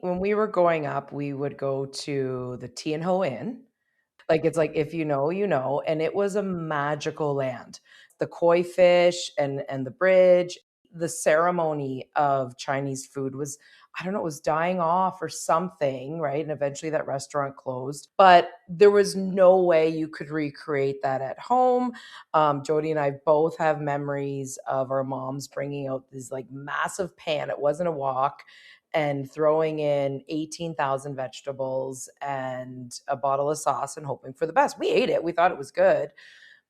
When we were growing up, we would go to the T and Ho Inn. Like, it's like, if you know, you know, and it was a magical land. The koi fish and the bridge, the ceremony of Chinese food was, I don't know, it was dying off or something, right? And eventually that restaurant closed, but there was no way you could recreate that at home. Jody and I both have memories of our moms bringing out this like massive pan. It wasn't a wok, and throwing in 18,000 vegetables and a bottle of sauce and hoping for the best. We ate it. We thought it was good,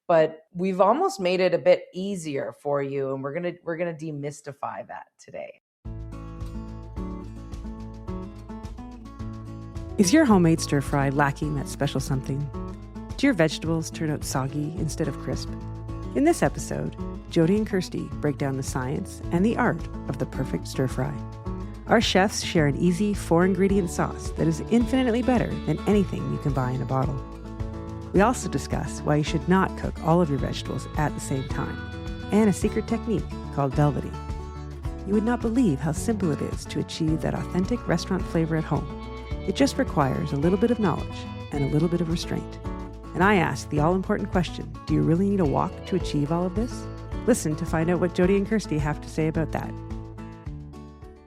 but we've almost made it a bit easier for you, and we're going to demystify that today. Is your homemade stir fry lacking that special something? Do your vegetables turn out soggy instead of crisp? In this episode, Jody and Kirstie break down the science and the art of the perfect stir fry. Our chefs share an easy 4-ingredient sauce that is infinitely better than anything you can buy in a bottle. We also discuss why you should not cook all of your vegetables at the same time, and a secret technique called velvety. You would not believe how simple it is to achieve that authentic restaurant flavor at home. It just requires a little bit of knowledge and a little bit of restraint. And I ask the all-important question, do you really need a wok to achieve all of this? Listen to find out what Jody and Kirstie have to say about that.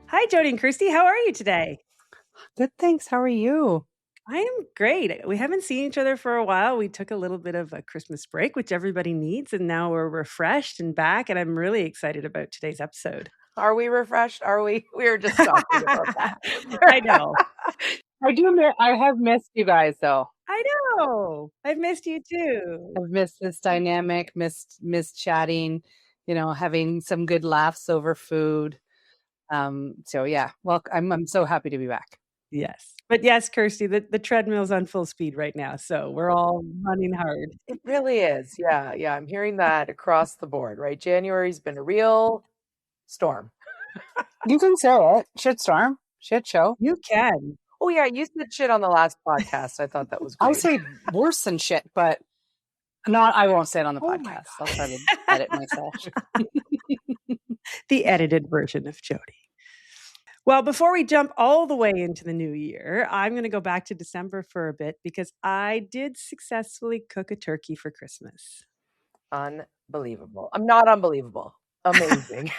Hi, Jody and Kirstie. How are you today? Good, thanks. How are you? I am great. We haven't seen each other for a while. We took a little bit of a Christmas break, which everybody needs, and now we're refreshed and back, and I'm really excited about today's episode. Are we refreshed? Are we? We were just talking about that. I know. I have missed you guys, though. I know. I've missed you too. I've missed this dynamic, missed chatting, having some good laughs over food. So yeah, well, I'm so happy to be back. Yes. But yes, Kirstie, the treadmill's on full speed right now, so we're all running hard. It really is. Yeah. Yeah. I'm hearing that across the board, right? January's been a real storm. You can say it. Shitstorm. Shit show. You can. Oh, yeah. You said shit on the last podcast. I thought that was great. I'll say worse than shit, but I won't say it on the podcast. I'll try to edit myself. The edited version of Jody. Well, before we jump all the way into the new year, I'm going to go back to December for a bit because I did successfully cook a turkey for Christmas. Unbelievable. I'm not unbelievable. Amazing.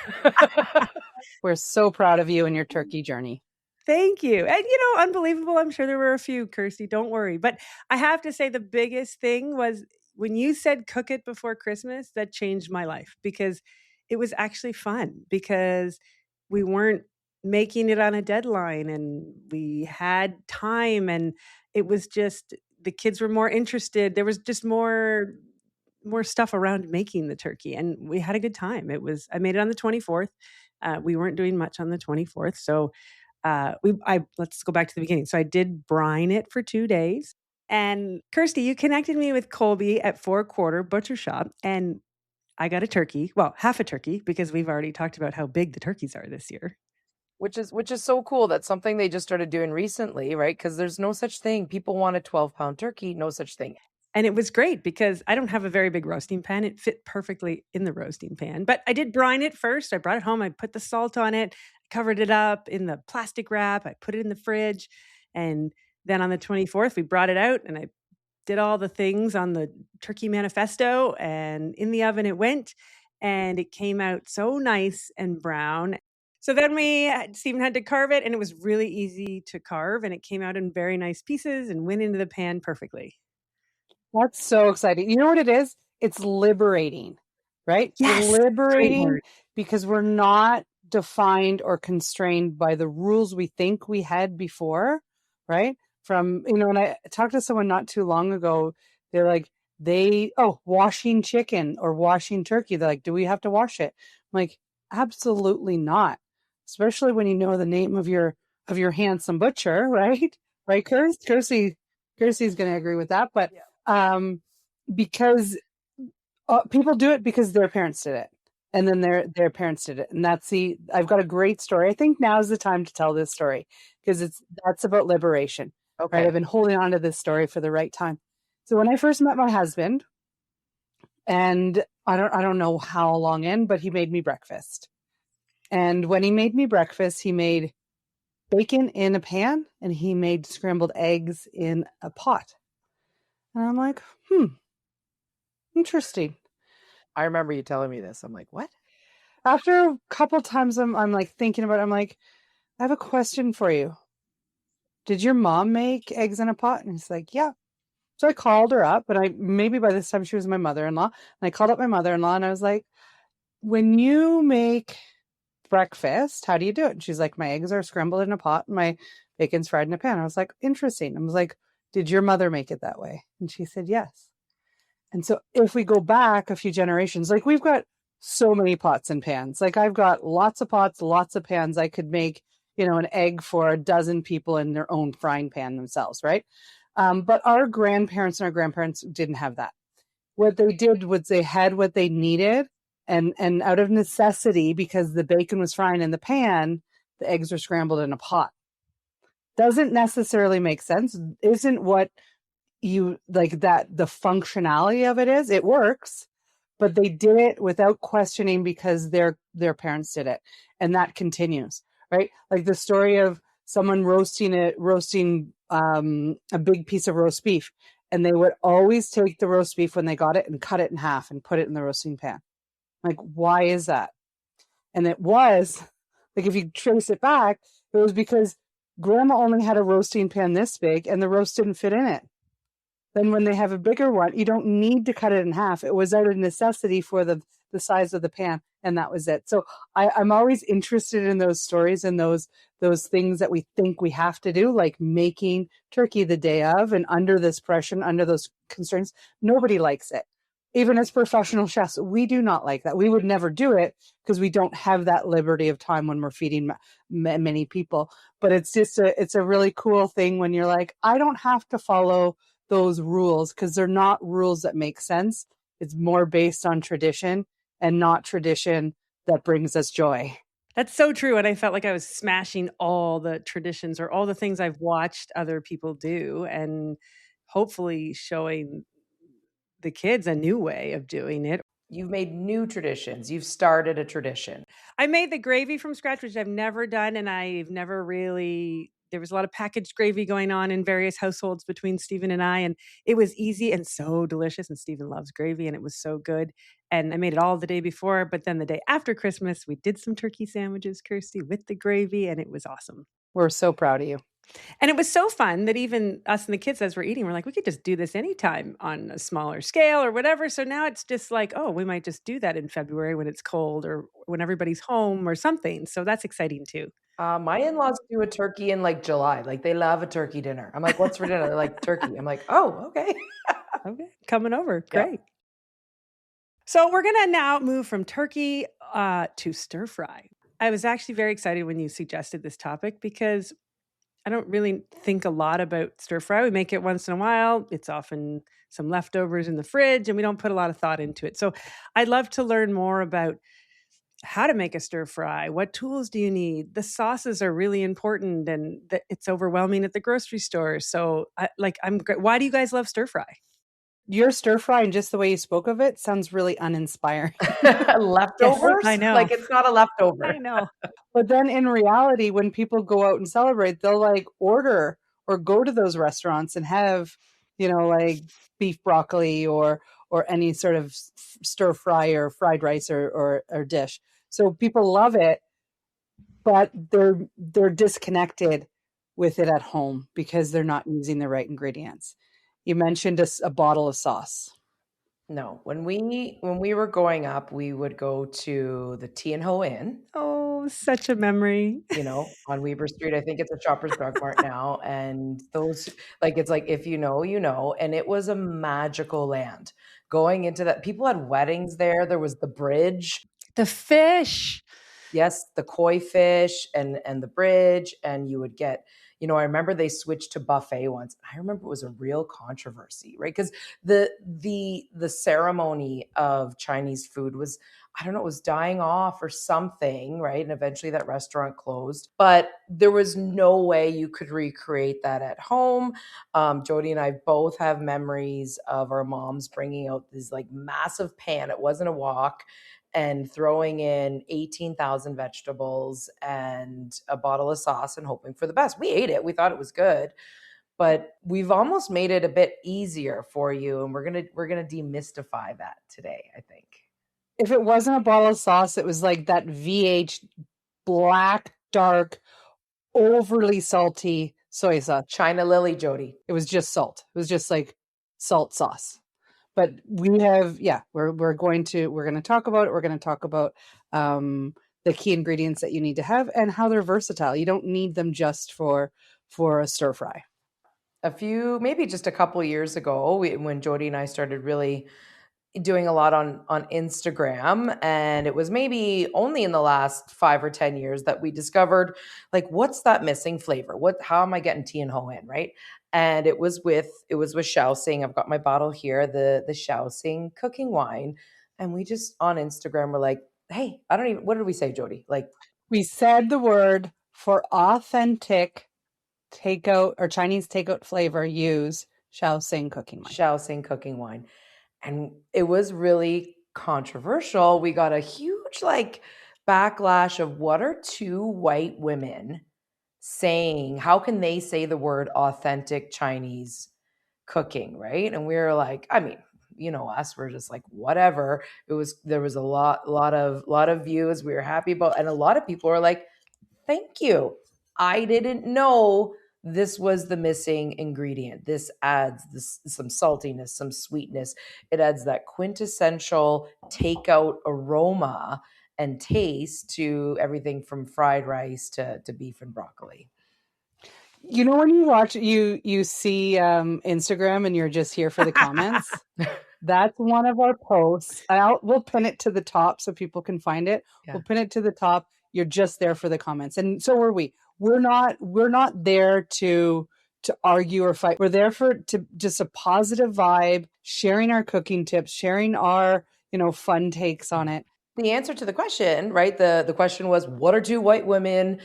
We're so proud of you and your turkey journey. Thank you. And, unbelievable. I'm sure there were a few, Kirstie. Don't worry. But I have to say the biggest thing was when you said cook it before Christmas, that changed my life because it was actually fun because we weren't making it on a deadline and we had time and it was just the kids were more interested. There was just more stuff around making the turkey and we had a good time. I made it on the 24th. We weren't doing much on the 24th. So let's go back to the beginning. So I did brine it for 2 days. And Kirstie, you connected me with Colby at 4 Quarter Butcher Shop and I got a turkey. Well, half a turkey because we've already talked about how big the turkeys are this year. Which is so cool. That's something they just started doing recently, right? Because there's no such thing. People want a 12-pound turkey. No such thing. And it was great because I don't have a very big roasting pan. It fit perfectly in the roasting pan. But I did brine it first. I brought it home. I put the salt on it, covered it up in the plastic wrap. I put it in the fridge. And then on the 24th, we brought it out and I did all the things on the turkey manifesto. And in the oven it went. And it came out so nice and brown. So then Stephen had to carve it and it was really easy to carve and it came out in very nice pieces and went into the pan perfectly. That's so exciting. You know what it is? It's liberating, right? Yes. Liberating because we're not defined or constrained by the rules we think we had before, right? When I talked to someone not too long ago, they're like, washing chicken or washing turkey. They're like, do we have to wash it? I'm like, absolutely not. Especially when you know the name of your handsome butcher, right? Right, Kirstie? Kirstie's going to agree with that, but because people do it because their parents did it, and then their parents did it, and I've got a great story. I think now is the time to tell this story because that's about liberation. Okay, right? I've been holding on to this story for the right time. So when I first met my husband, and I don't know how long in, but he made me breakfast. And when he made me breakfast, he made bacon in a pan and he made scrambled eggs in a pot. And I'm like, interesting. I remember you telling me this. I'm like, what? After a couple times, I'm like thinking about it. I'm like, I have a question for you. Did your mom make eggs in a pot? And he's like, yeah. So I called her up, and maybe by this time she was my mother-in-law. And I called up my mother-in-law and I was like, when you make breakfast, how do you do it? And she's like, my eggs are scrambled in a pot and my bacon's fried in a pan. I was like, interesting. I was like, did your mother make it that way? And she said, yes. And so if we go back a few generations, like we've got so many pots and pans. Like I've got lots of pots, lots of pans. I could make, an egg for a dozen people in their own frying pan themselves, right? But our grandparents and our grandparents didn't have that. What they did was they had what they needed, and out of necessity, because the bacon was frying in the pan, the eggs were scrambled in a pot. Doesn't necessarily make sense. Isn't what you like that the functionality of it is. It works, but they did it without questioning because their parents did it, and that continues, right? Like the story of someone roasting a big piece of roast beef, and they would always take the roast beef when they got it and cut it in half and put it in the roasting pan. Like, why is that? And it was like, if you trace it back, it was because grandma only had a roasting pan this big and the roast didn't fit in it. Then when they have a bigger one, you don't need to cut it in half. It was out of necessity for the size of the pan, and that was it. So I'm always interested in those stories and those things that we think we have to do, like making turkey the day of, and under this pressure, under those constraints, nobody likes it. Even as professional chefs, we do not like that. We would never do it because we don't have that liberty of time when we're feeding many people. But it's just it's a really cool thing when you're like, I don't have to follow those rules because they're not rules that make sense. It's more based on tradition, and not tradition that brings us joy. That's so true. And I felt like I was smashing all the traditions or all the things I've watched other people do, and hopefully showing the kids a new way of doing it. You've made new traditions. You've started a tradition. I made the gravy from scratch, which I've never done. And I've never really, there was a lot of packaged gravy going on in various households between Stephen and I. And it was easy and so delicious. And Stephen loves gravy, and it was so good. And I made it all the day before. But then the day after Christmas, we did some turkey sandwiches, Kirstie, with the gravy. And it was awesome. We're so proud of you. And it was so fun that even us and the kids, as we're eating, we're like, we could just do this anytime on a smaller scale or whatever. So now it's just like, oh, we might just do that in February when it's cold or when everybody's home or something. So that's exciting too. My in-laws do a turkey in like July. Like they love a turkey dinner. I'm like, what's for dinner? They're like, turkey. I'm like, oh, okay. Okay, coming over. Yeah. Great. So we're going to now move from turkey to stir fry. I was actually very excited when you suggested this topic because I don't really think a lot about stir fry. We make it once in a while. It's often some leftovers in the fridge, and we don't put a lot of thought into it. So I'd love to learn more about how to make a stir fry. What tools do you need? The sauces are really important, and it's overwhelming at the grocery store. So why do you guys love stir fry? Your stir fry and just the way you spoke of it sounds really uninspiring. Leftovers? Yes, I know. Like it's not a leftover. I know. But then in reality, when people go out and celebrate, they'll like order or go to those restaurants and have, like beef broccoli or any sort of stir fry or fried rice or dish. So people love it, but they're disconnected with it at home because they're not using the right ingredients. You mentioned a bottle of sauce. No, when we were growing up, we would go to the T&Ho Inn. Oh, such a memory. On Weber Street. I think it's a Shoppers Drug Mart now. And those, like, it's like, if you know, you know. And it was a magical land. Going into that, people had weddings there. There was the bridge. The fish. Yes, the koi fish and the bridge. And you would get, I remember they switched to buffet once. I remember it was a real controversy, right? Because the ceremony of Chinese food was, I don't know, it was dying off or something, right? And eventually that restaurant closed. But there was no way you could recreate that at home. Jody and I both have memories of our moms bringing out this like massive pan. It wasn't a wok. and throwing in 18,000 vegetables and a bottle of sauce and hoping for the best. We ate it. We thought it was good, but we've almost made it a bit easier for you, and we're going to demystify that today, I think. If it wasn't a bottle of sauce, it was like that VH black, dark, overly salty soy sauce. China Lily, Jody. It was just salt. It was just like salt sauce. But we have, we're going to talk about it. We're going to talk about the key ingredients that you need to have and how they're versatile. You don't need them just for a stir fry. Maybe just a couple years ago, when Jody and I started really doing a lot on Instagram, and it was maybe only in the last 5 or 10 years that we discovered, like, what's that missing flavor? How am I getting T and Ho in, right? And it was with Shaoxing. I've got my bottle here, the Shaoxing cooking wine, and we just on Instagram were like, hey, what did we say, Jody? Like, we said the word for authentic takeout or Chinese takeout flavor, use Shaoxing cooking wine. Shaoxing cooking wine. And it was really controversial. We got a huge backlash of what are two white women saying? How can they say the word authentic Chinese cooking, right? And we were like, I mean, you know us, we're just like, whatever. There was a lot of views. We were happy about, and a lot of people were like, thank you. I didn't know this was the missing ingredient. This adds some saltiness, some sweetness. It adds that quintessential takeout aroma and taste to everything from fried rice to beef and broccoli. You know, when you watch, you see Instagram and you're just here for the comments. That's one of our posts. We'll pin it to the top so people can find it. Yeah. We'll pin it to the top. You're just there for the comments. And so are we. We're not there to argue or fight. We're there to just a positive vibe, sharing our cooking tips, sharing our, fun takes on it. The answer to the question, right? The question was, what are two white women,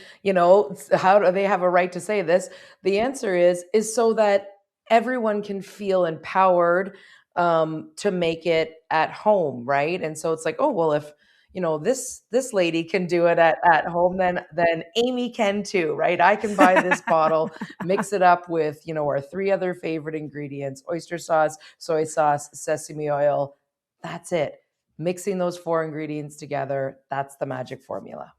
how do they have a right to say this? The answer is so that everyone can feel empowered to make it at home, right? And so it's like, oh, well, if this lady can do it at home, then Amy can too, right? I can buy this bottle, mix it up with our 3 other favorite ingredients: oyster sauce, soy sauce, sesame oil. That's it. Mixing those 4 ingredients together, that's the magic formula.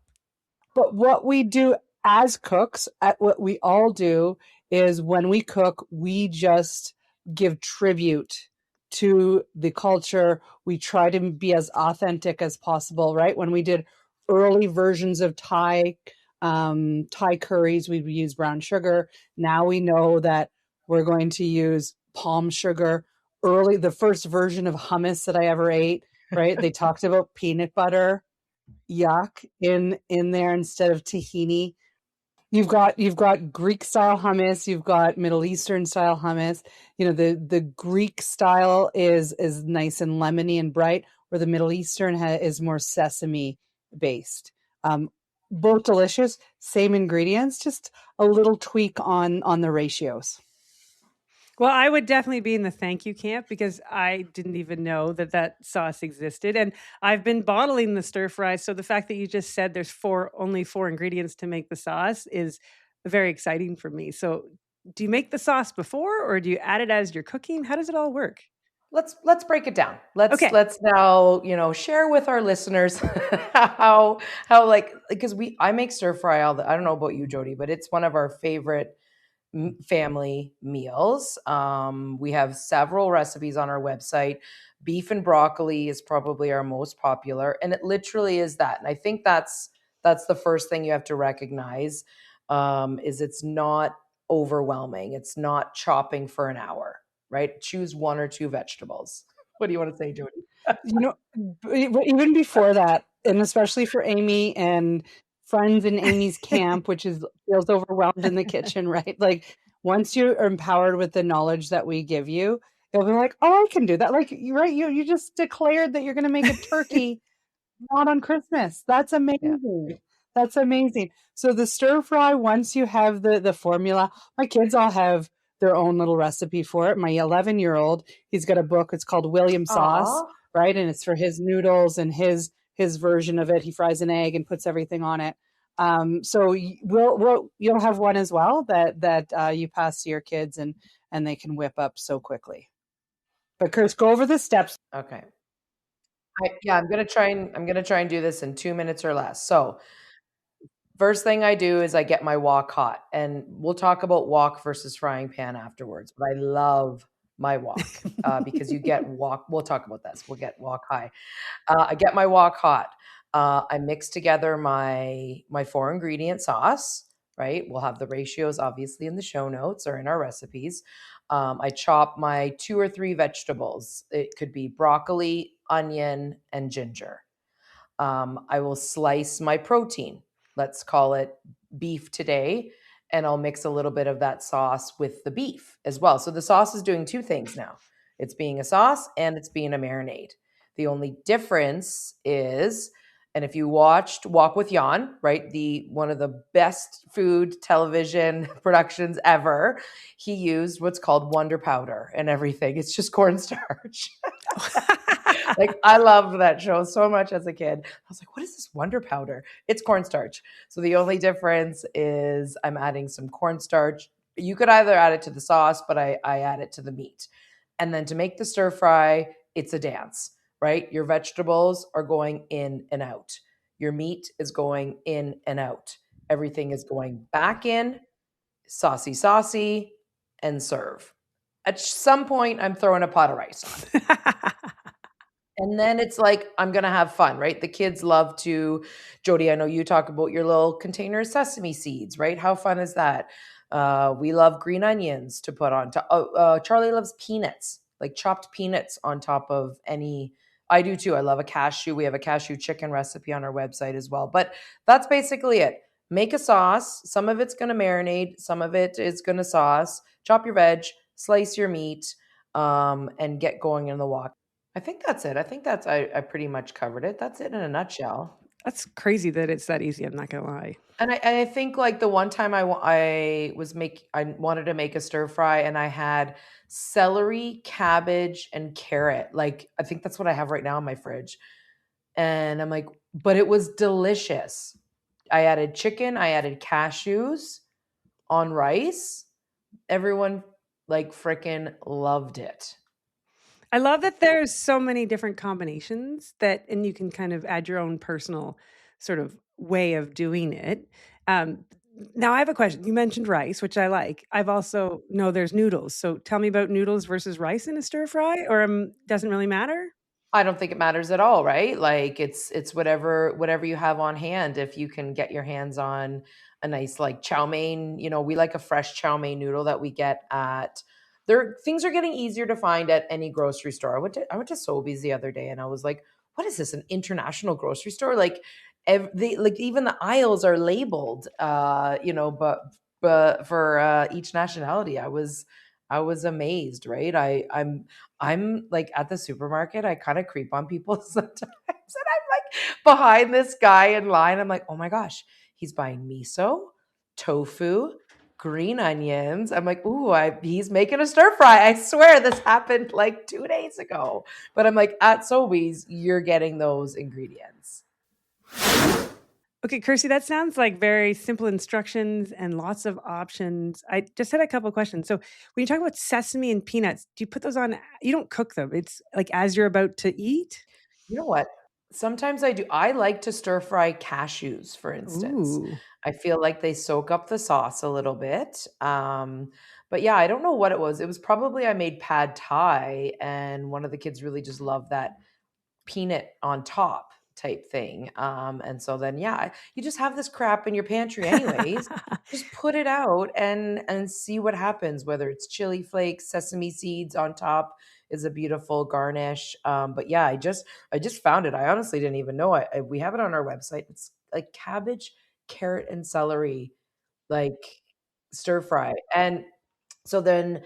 But what we do as cooks, what we all do, is when we cook, we just give tribute to the culture. We try to be as authentic as possible, right? When we did early versions of Thai curries, we would use brown sugar. Now we know that we're going to use palm sugar. The first version of hummus that I ever ate, right? They talked about peanut butter, yuck, in there instead of tahini. You've got Greek style hummus, you've got Middle Eastern style hummus. The Greek style is nice and lemony and bright, where the Middle Eastern is more sesame based. Both delicious, same ingredients, just a little tweak on the ratios. Well, I would definitely be in the thank you camp, because I didn't even know that sauce existed. And I've been bottling the stir fry. So the fact that you just said there's only 4 ingredients to make the sauce is very exciting for me. So do you make the sauce before, or do you add it as you're cooking? How does it all work? Let's break it down. Let's now, share with our listeners how because I make stir fry I don't know about you, Jody, but it's one of our favorite family meals. We have several recipes on our website. Beef and broccoli is probably our most popular, and it literally is that. And I think that's the first thing you have to recognize, is it's not overwhelming. It's not chopping for an hour, right? Choose 1 or 2 vegetables. What do you want to say, Jody? Even before that, and especially for Amy and friends in Amy's camp, which feels overwhelmed in the kitchen, right? Like, once you're empowered with the knowledge that we give you, you'll be like, oh, I can do that. Like, right, you just declared that you're going to make a turkey not on Christmas. That's amazing. Yeah. That's amazing. So the stir fry, once you have the formula, my kids all have their own little recipe for it. My 11-year-old, he's got a book. It's called William Sauce, right? And it's for his noodles and his his version of it. He fries an egg and puts everything on it. So you'll have one as well that you pass to your kids and they can whip up so quickly. But Kurt, go over the steps. Okay. I'm gonna try and do this in 2 minutes or less. So first thing I do is I get my wok hot, and we'll talk about wok versus frying pan afterwards. But I love my wok because you get wok. We'll talk about this. We'll get wok high. I get my wok hot. I mix together my 4-ingredient sauce. Right, we'll have the ratios obviously in the show notes or in our recipes. I chop my 2 or 3 vegetables. It could be broccoli, onion, and ginger. I will slice my protein. Let's call it beef today. And I'll mix a little bit of that sauce with the beef as well. So the sauce is doing 2 things now. It's being a sauce and it's being a marinade. The only difference is, and if you watched Walk with Jan, right, one of the best food television productions ever, he used what's called Wonder Powder and everything. It's just cornstarch. Like, I loved that show so much as a kid. I was like, what is this Wonder Powder? It's cornstarch. So the only difference is I'm adding some cornstarch. You could either add it to the sauce, but I add it to the meat. And then to make the stir fry, it's a dance, right? Your vegetables are going in and out. Your meat is going in and out. Everything is going back in, saucy, and serve. At some point, I'm throwing a pot of rice on. And then it's like, I'm gonna have fun, right? The kids love to Jody, I know you talk about your little container of sesame seeds, right? How fun is that? We love green onions to put on top. Charlie loves peanuts, like chopped peanuts on top of any. I do too. I love a cashew. We have a cashew chicken recipe on our website as well. But that's basically it. Make a sauce. Some of it's gonna marinate. Some of it is gonna sauce. Chop your veg, slice your meat, and get going in the wok. I think that's it. I think I pretty much covered it. That's it in a nutshell. That's crazy that it's that easy. I'm not gonna lie. And I think like the one time I wanted to make a stir fry and I had celery, cabbage, and carrot. Like, I think that's what I have right now in my fridge. And I'm like, but it was delicious. I added chicken, I added cashews on rice. Everyone like freaking loved it. I love that there's so many different combinations and you can kind of add your own personal sort of way of doing it. Now I have a question. You mentioned rice, which I like. I've also know there's noodles. So tell me about noodles versus rice in a stir fry, or doesn't really matter. I don't think it matters at all, right? Like, it's whatever you have on hand. If you can get your hands on a nice like chow mein, we like a fresh chow mein noodle that we get at there. Things are getting easier to find at any grocery store. I went to Sobeys the other day and I was like, what is this? An international grocery store? Like, like even the aisles are labeled, but for each nationality. I was amazed, right? I'm like at the supermarket, I kind of creep on people sometimes. And I'm like behind this guy in line. I'm like, oh my gosh, he's buying miso, tofu, green onions. I'm like, ooh, he's making a stir fry. I swear this happened like 2 days ago. But I'm like, at Sobeys, you're getting those ingredients. Okay, Kirstie, that sounds like very simple instructions and lots of options. I just had a couple of questions. So when you talk about sesame and peanuts, do you put those on? You don't cook them. It's like as you're about to eat? You know what? Sometimes I do. I like to stir fry cashews, for instance. Ooh. I feel like they soak up the sauce a little bit. But yeah, I don't know what it was. It was probably I made pad thai, and one of the kids really just loved that peanut on top type thing. And so then yeah, you just have this crap in your pantry anyways. Just put it out and see what happens, whether it's chili flakes, sesame seeds on top is a beautiful garnish. But yeah, I just found it. I honestly didn't even know we have it on our website. It's like cabbage, carrot, and celery, like stir fry. And so then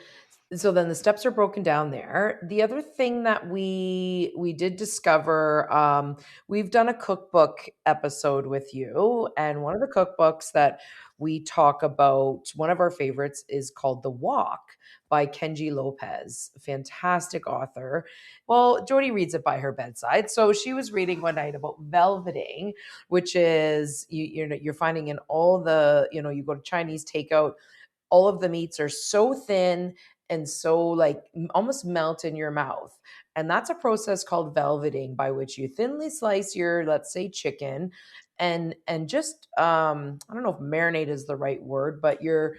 So then the steps are broken down there. The other thing that we did discover, we've done a cookbook episode with you, and one of the cookbooks that we talk about, one of our favorites is called The Walk by Kenji Lopez, fantastic author. Well, Jody reads it by her bedside. So she was reading one night about velveting, which is you're finding in all the, you go to Chinese takeout, all of the meats are so thin and so like almost melt in your mouth. And that's a process called velveting, by which you thinly slice your, let's say, chicken, and just I don't know if marinate is the right word, but you're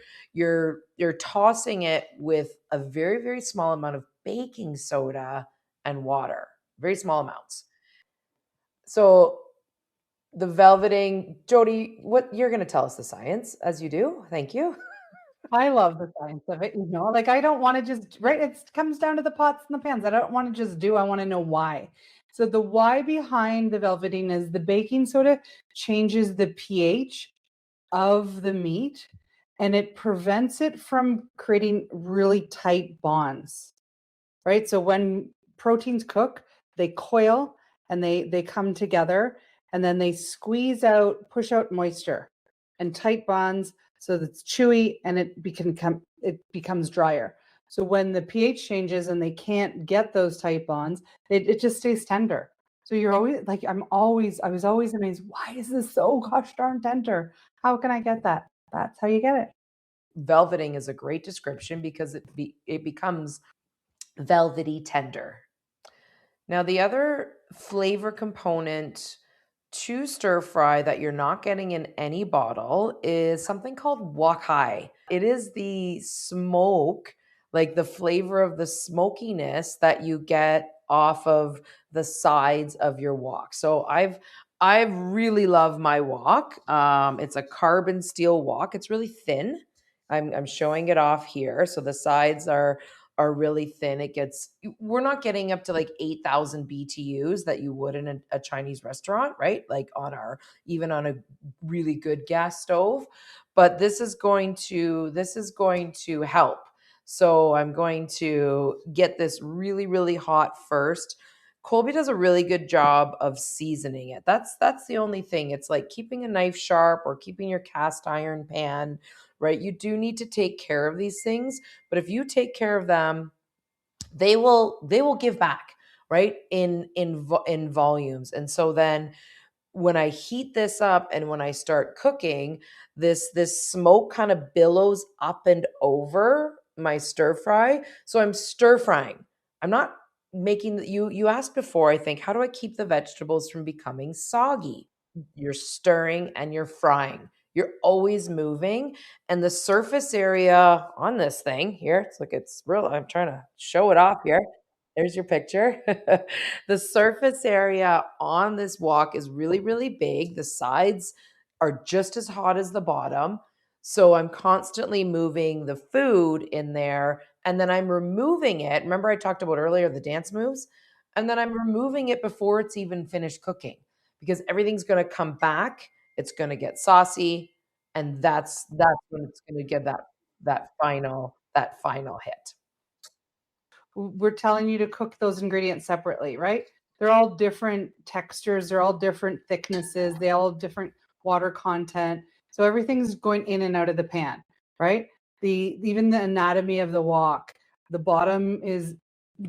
tossing it with a very, very small amount of baking soda and water, very small amounts. So the velveting, Jody, what you're going to tell us the science as you do. Thank you. I love the science of it, like I don't want to just, right? It comes down to the pots and the pans. I don't want to just do, I want to know why. So the why behind the velveting is the baking soda changes the pH of the meat and it prevents it from creating really tight bonds, right? So when proteins cook, they coil and they come together and then they squeeze out, push out moisture and tight bonds so that it's chewy and it becomes drier. So when the pH changes and they can't get those tight bonds, it just stays tender. So you're always like, I was always amazed. Why is this so gosh darn tender? How can I get that? That's how you get it. Velveting is a great description because it becomes velvety tender. Now, the other flavor component to stir fry that you're not getting in any bottle is something called wok hai. It is the smoke, like the flavor of the smokiness that you get off of the sides of your wok. So I've really loved my wok. It's a carbon steel wok. It's really thin. I'm showing it off here. So the sides are really thin. We're not getting up to like 8,000 BTUs that you would in a Chinese restaurant, right? Like even on a really good gas stove. But this is going to help. So I'm going to get this really, really hot first. Colby does a really good job of seasoning it. That's the only thing. It's like keeping a knife sharp or keeping your cast iron pan, right? You do need to take care of these things, but if you take care of them, they will give back, right? In volumes. And so then when I heat this up and when I start cooking, this smoke kind of billows up and over my stir fry. So I'm stir frying. I'm not making you asked before, I think, how do I keep the vegetables from becoming soggy? You're stirring and you're frying. You're always moving. And the surface area on this thing here, it's real. I'm trying to show it off here. There's your picture. The surface area on this wok is really, really big. The sides are just as hot as the bottom. So I'm constantly moving the food in there and then I'm removing it. Remember, I talked about earlier the dance moves? And then I'm removing it before it's even finished cooking because everything's going to come back. It's going to get saucy. And that's when it's going to give that final hit. We're telling you to cook those ingredients separately, right? They're all different textures, they're all different thicknesses, they all have different water content. So everything's going in and out of the pan, right? Even the anatomy of the wok, the bottom is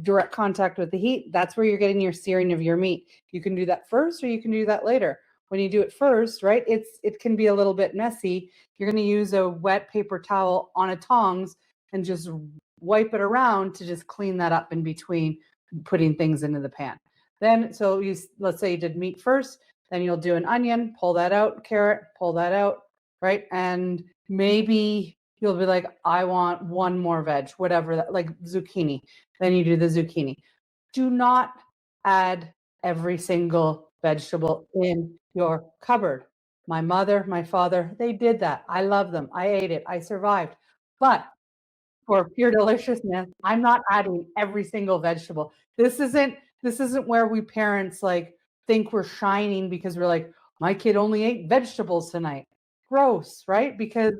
direct contact with the heat. That's where you're getting your searing of your meat. You can do that first or you can do that later. When you do it first, right, it can be a little bit messy. You're going to use a wet paper towel on a tongs and just wipe it around to just clean that up in between putting things into the pan. Then, so let's say you did meat first, then you'll do an onion, pull that out, carrot, pull that out, right? And maybe you'll be like, I want one more veg, whatever, like zucchini. Then you do the zucchini. Do not add every single vegetable in your cupboard. My mother, my father, they did that. I love them. I ate it. I survived. But for pure deliciousness, I'm not adding every single vegetable. This isn't where we parents like think we're shining because we're like, my kid only ate vegetables tonight. Gross, right? Because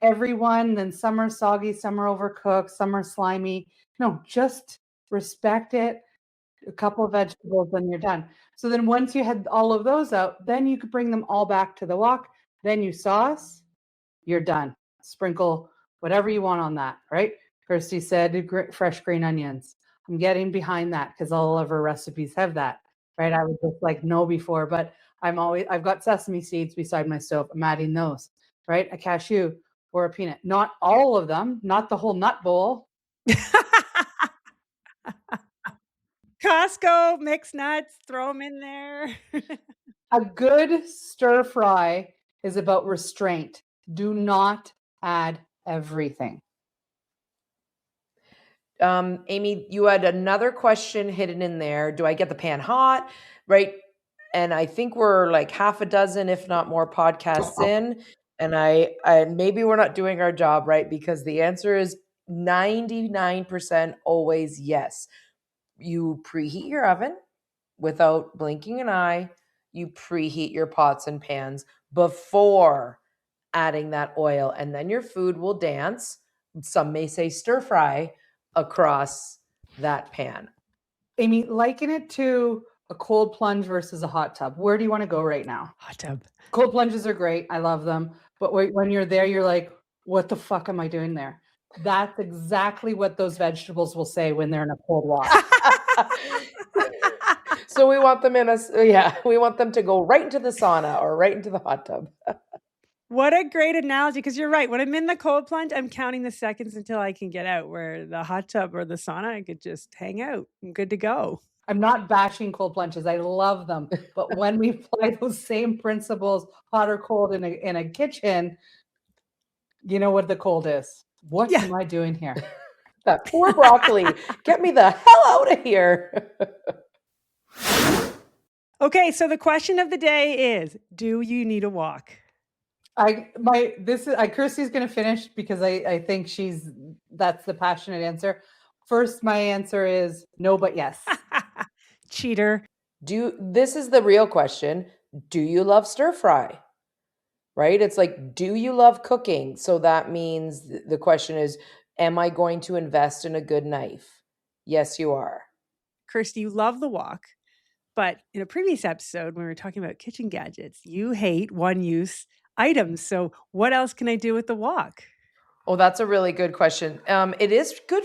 everyone, then some are soggy, some are overcooked, some are slimy. No, just respect it. A couple of vegetables, then you're done. So then once you had all of those out, then you could bring them all back to the wok. Then you sauce, you're done. Sprinkle whatever you want on that, right? Kirstie said fresh green onions. I'm getting behind that because all of her recipes have that, right? I was just like, no before, but I've got sesame seeds beside my stove. I'm adding those, right? A cashew or a peanut. Not all of them, not the whole nut bowl. Costco, mixed nuts, throw them in there. A good stir fry is about restraint. Do not add everything. Amy, you had another question hidden in there. Do I get the pan hot? Right. And I think we're like half a dozen, if not more, podcasts in. And I maybe we're not doing our job right, because the answer is 99% always yes. You preheat your oven without blinking an eye. You preheat your pots and pans before adding that oil, and then your food will dance. Some may say stir fry across that pan. Amy, liken it to a cold plunge versus a hot tub. Where do you want to go right now? Hot tub. Cold plunges are great. I love them. But when you're there, you're like, what the fuck am I doing there? That's exactly what those vegetables will say when they're in a cold wash. So we want them we want them to go right into the sauna or right into the hot tub. What a great analogy, because you're right. When I'm in the cold plunge, I'm counting the seconds until I can get out, where the hot tub or the sauna, I could just hang out. I'm good to go. I'm not bashing cold plunges. I love them. But when we apply those same principles, hot or cold in a kitchen, you know what the cold is. What am I doing here? That poor broccoli. Get me the hell out of here. Okay, so the question of the day is, do you need a wok? Kirstie's going to finish because I think that's the passionate answer. First, my answer is no, but yes. Cheater. This is the real question. Do you love stir fry? Right? It's like, do you love cooking? So that means the question is, am I going to invest in a good knife? Yes, you are. Kirstie, you love the wok. But in a previous episode, when we were talking about kitchen gadgets, you hate one-use items. So what else can I do with the wok? Oh, that's a really good question. It is good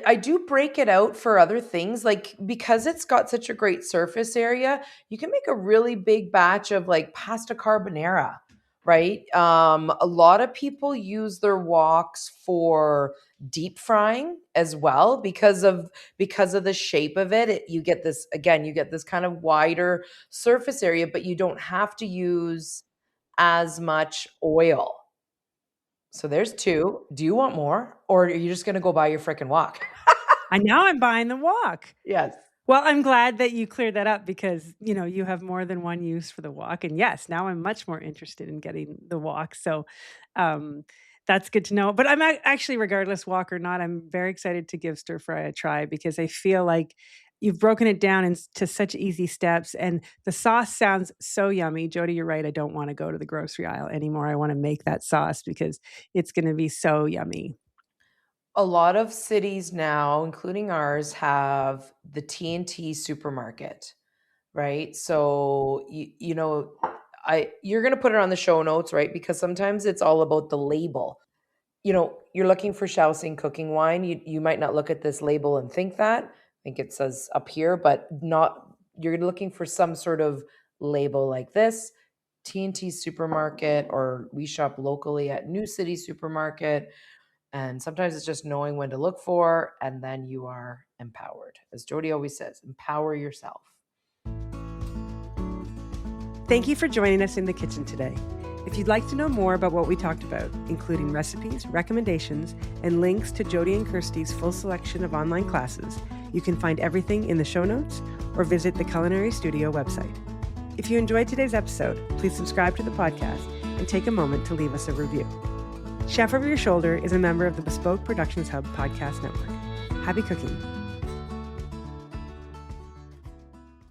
I do break it out for other things, like because it's got such a great surface area, you can make a really big batch of like pasta carbonara, right? A lot of people use their woks for deep frying as well because of the shape of it. You get this kind of wider surface area, but you don't have to use as much oil. So there's two. Do you want more? Or are you just going to go buy your frickin' wok? I'm buying the wok. Yes. Well, I'm glad that you cleared that up because, you have more than one use for the wok. And yes, now I'm much more interested in getting the wok. So that's good to know. But I'm actually, regardless wok or not, I'm very excited to give stir fry a try because I feel like you've broken it down into such easy steps, and the sauce sounds so yummy. Jody, you're right. I don't want to go to the grocery aisle anymore. I want to make that sauce because it's going to be so yummy. A lot of cities now, including ours, have the T&T supermarket, right? So, you're going to put it on the show notes, right? Because sometimes it's all about the label. You're looking for Shaoxing cooking wine. You might not look at this label and think that. I think it says up here, but you're looking for some sort of label like this, T&T supermarket, or we shop locally at New City Supermarket. And sometimes it's just knowing when to look for, and then you are empowered. As Jody always says, empower yourself. Thank you for joining us in the kitchen today. If you'd like to know more about what we talked about, including recipes, recommendations, and links to Jody and Kirstie's full selection of online classes, you can find everything in the show notes or visit the Culinary Studio website. If you enjoyed today's episode, please subscribe to the podcast and take a moment to leave us a review. Chef Over Your Shoulder is a member of the Bespoke Productions Hub podcast network. Happy cooking.